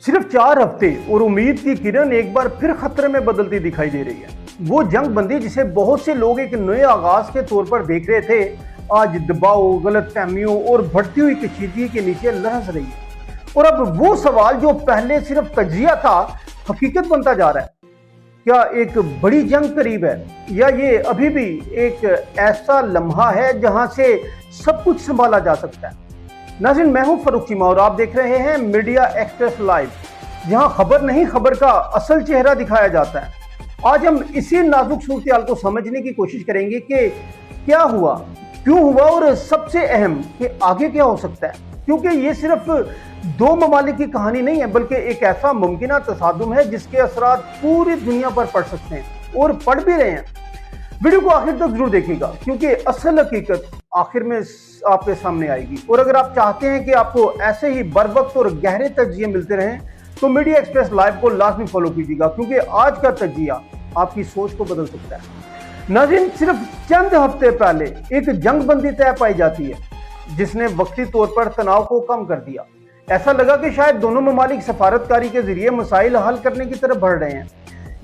सिर्फ 4 हफ्ते और उम्मीद की किरण एक बार फिर खतरे में बदलती दिखाई दे रही है। वो जंग बंदी जिसे बहुत से लोग एक नए आगाज के तौर पर देख रहे थे, आज दबाव, गलत फहमियों और बढ़ती हुई कशीदगी के नीचे लरस रही है। और अब वो सवाल जो पहले सिर्फ तजिया था, हकीकत बनता जा रहा है। क्या एक बड़ी जंग करीब है, या ये अभी भी एक ऐसा लम्हा है जहां से सब कुछ संभाला जा सकता है? नाज़रीन, मैं हूं फरूक चीमा और आप देख रहे हैं मीडिया एक्सप्रेस लाइव, जहां खबर नहीं, खबर का असल चेहरा दिखाया जाता है। आज हम इसी नाजुक सूरत-ए-हाल को समझने की कोशिश करेंगे कि क्या हुआ, क्यों हुआ और सबसे अहम कि आगे क्या हो सकता है। क्योंकि ये सिर्फ 2 ममालिक की कहानी नहीं है, बल्कि एक ऐसा मुमकिन तसादुम है जिसके असरात पूरी दुनिया पर पड़ सकते हैं और पड़ भी रहे हैं। वीडियो को आखिर तक जरूर देखिएगा, क्योंकि असल हकीकत आखिर में आपके सामने आएगी। और अगर आप चाहते हैं कि आपको ऐसे ही बर वक्त और गहरे तजिए मिलते रहें, तो मीडिया एक्सप्रेस लाइव को लाजमी फॉलो कीजिएगा, क्योंकि आज का तजिया आपकी सोच को बदल सकता है। नाज़रीन, सिर्फ चंद हफ्ते पहले एक जंग बंदी तय पाई जाती है, जिसने वक्ती तौर पर तनाव को कम कर दिया। ऐसा लगा कि शायद दोनों ममालिक सफारतकारी के जरिए मसाइल हल करने की तरफ बढ़ रहे हैं।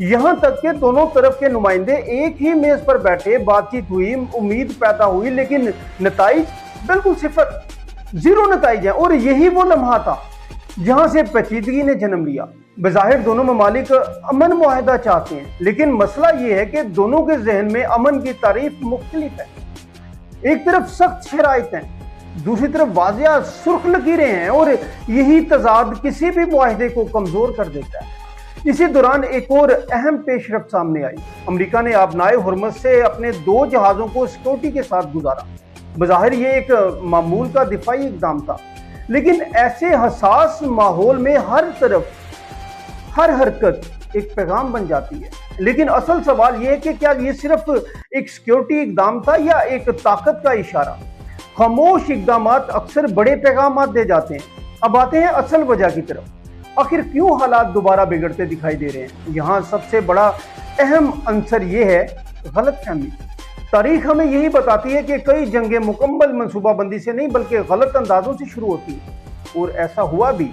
यहां तक कि दोनों तरफ के नुमाइंदे एक ही मेज पर बैठे, बातचीत हुई, उम्मीद पैदा हुई, लेकिन नताइज बिल्कुल सिफर, 0 नताइज है। और यही वो लम्हा था जहां से पेचीदगी ने जन्म लिया। बज़ाहिर दोनों ममालिक अमन मुआहदा चाहते हैं, लेकिन मसला ये है कि दोनों के जहन में अमन की तारीफ मुख्तलिफ है। एक तरफ सख्त शराइत हैं, दूसरी तरफ वाज़िया सुर्ख लकीरें हैं, और यही तजाद किसी भी मुआहदे को कमजोर कर देता है। इसी दौरान एक और अहम पेशरफ्त सामने आई। अमेरिका ने आबनाए हुर्मुज़ से अपने 2 जहाज़ों को सिक्योरिटी के साथ गुजारा। बज़ाहिर ये एक मामूल का दिफाई इक़दाम था, लेकिन ऐसे हसास माहौल में हर तरफ हर हरकत एक पैगाम बन जाती है। लेकिन असल सवाल ये है कि क्या ये सिर्फ एक सिक्योरिटी इक़दाम था या एक ताकत का इशारा? खामोश इक़दामात अक्सर बड़े पैगाम दे जाते हैं। अब आते हैं असल वजह की तरफ। आखिर क्यों हालात दोबारा बिगड़ते दिखाई दे रहे हैं? यहाँ सबसे बड़ा अहम अंसर ये है गलतफहमी। तारीख हमें यही बताती है कि कई जंगें मुकम्मल मनसूबाबंदी से नहीं, बल्कि गलत अंदाजों से शुरू होती हैं। और ऐसा हुआ भी।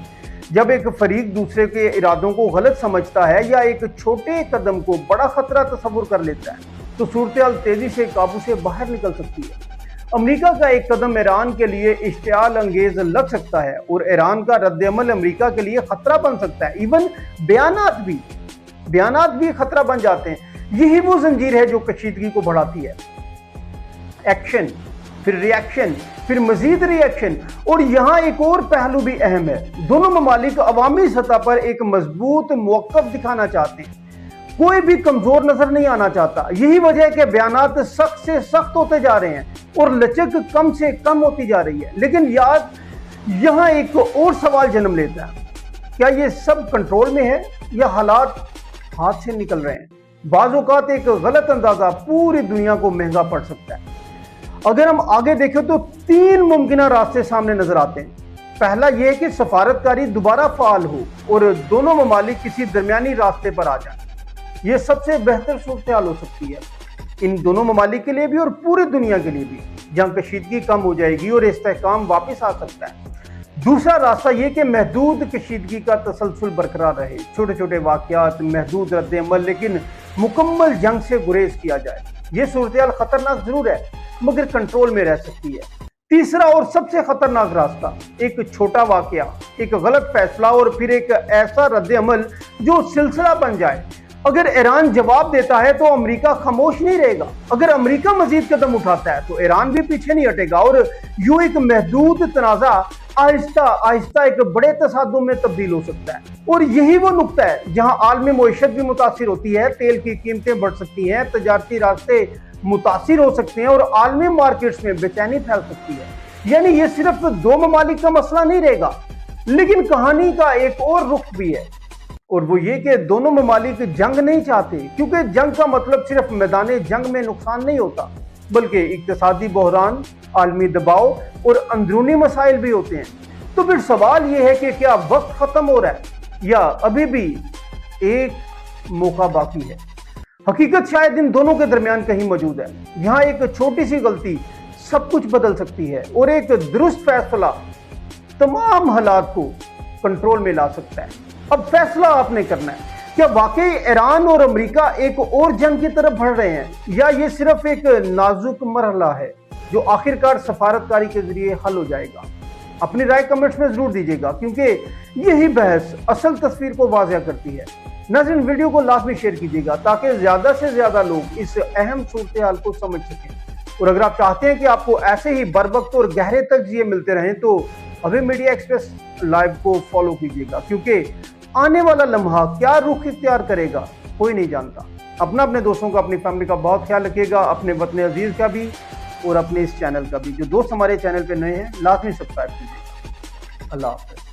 जब एक फरीक दूसरे के इरादों को गलत समझता है या एक छोटे कदम को बड़ा खतरा तस्वुर कर लेता है, तो सूरत-ए-हाल तेजी से काबू से बाहर निकल सकती है। अमेरिका का एक कदम ईरान के लिए इश्तियाल अंगेज लग सकता है, और ईरान का रद्द-ए-अमल अमेरिका के लिए खतरा बन सकता है। इवन बयानात भी खतरा बन जाते हैं। यही वो जंजीर है जो कशीदगी को बढ़ाती है। एक्शन, फिर रिएक्शन, फिर मजीद रिएक्शन। और यहाँ एक और पहलू भी अहम है। दोनों ममालिक अवामी सतह पर एक मजबूत मौक़िफ़ दिखाना चाहते हैं। कोई भी कमजोर नजर नहीं आना चाहता। यही वजह है कि बयानात सख्त से सख्त होते जा रहे हैं और लचक कम से कम होती जा रही है। लेकिन याद यहाँ एक और सवाल जन्म लेता है, क्या ये सब कंट्रोल में है या हालात हाथ से निकल रहे हैं? बाज़ औक़ात एक गलत अंदाजा पूरी दुनिया को महंगा पड़ सकता है। अगर हम आगे देखें तो 3 मुमकिन रास्ते सामने नजर आते हैं। पहला यह है कि सफारतकारी दोबारा फाल हो और दोनों ममालिक किसी दरमियानी रास्ते पर आ जाए। यह सबसे बेहतर सूरत-ए-हाल हो सकती है, इन दोनों ममालिक के लिए भी और पूरी दुनिया के लिए भी, जहां कशीदगी कम हो जाएगी और इस्तेहकाम वापस आ सकता है। दूसरा रास्ता यह कि महदूद कशीदगी का तसलसल बरकरार रहे, छोटे छोटे वाक़यात, महदूद रद्द-ए-अमल, लेकिन मुकम्मल जंग से गुरेज किया जाए। यह सूरत-ए-हाल खतरनाक जरूर है, मगर कंट्रोल में रह सकती है। तीसरा और सबसे खतरनाक रास्ता, एक छोटा वाक़या, एक गलत फैसला और फिर एक ऐसा रद्द-ए-अमल जो सिलसिला बन जाए। अगर ईरान जवाब देता है तो अमेरिका खामोश नहीं रहेगा। अगर अमेरिका मजीद कदम उठाता है तो ईरान भी पीछे नहीं हटेगा, और यूं एक महदूद तनाज़ा आहिस्ता आहिस्ता एक बड़े तसादुम में तब्दील हो सकता है। और यही वो नुक्ता है जहां आलमी मईशत भी मुतासिर होती है, तेल की कीमतें बढ़ सकती हैं, तजारती रास्ते मुतासिर हो सकते हैं और आलमी मार्केट्स में बेचैनी फैल सकती है। यानी ये सिर्फ 2 ममालिक का मसला नहीं रहेगा, लेकिन कहानी का एक और रुख भी है, और वो ये कि दोनों ममालिक जंग नहीं चाहते, क्योंकि जंग का मतलब सिर्फ मैदान जंग में नुकसान नहीं होता, बल्कि इक्तिसादी बहरान, आलमी दबाव और अंदरूनी मसाइल भी होते हैं। तो फिर सवाल ये है कि क्या वक्त खत्म हो रहा है या अभी भी एक मौका बाकी है? हकीकत शायद इन दोनों के दरमियान कहीं मौजूद है। यहाँ एक छोटी सी गलती सब कुछ बदल सकती है, और एक दुरुस्त फैसला तमाम हालात को कंट्रोल में ला सकता है। अब फैसला आपने करना है, क्या वाकई ईरान और अमेरिका एक और जंग की तरफ बढ़ रहे हैं या ये सिर्फ एक नाजुक मरहला है जो आखिरकार सफारतकारी के जरिए हल हो जाएगा। अपनी राय कमेंट्स में जरूर दीजिएगा क्योंकि यही बहस असल तस्वीर को वाज़ेह करती है। नाज़रीन, वीडियो को लाजमी शेयर कीजिएगा ताकि ज्यादा से ज्यादा लोग इस अहम सूरत हाल को समझ सकें। और अगर आप चाहते हैं कि आपको ऐसे ही बरवक्त और गहरे तजज़िये मिलते रहें तो अभी मीडिया एक्सप्रेस लाइव को फॉलो कीजिएगा क्योंकि आने वाला लम्हा क्या रुख इख्तियार करेगा कोई नहीं जानता। अपने दोस्तों का, अपनी फैमिली का बहुत ख्याल रखिएगा, अपने वतन अजीज का भी और अपने इस चैनल का भी। जो दोस्त हमारे चैनल पे नए हैं लाजमी सब्सक्राइब कीजिएगा। अल्लाह हाफ़िज़।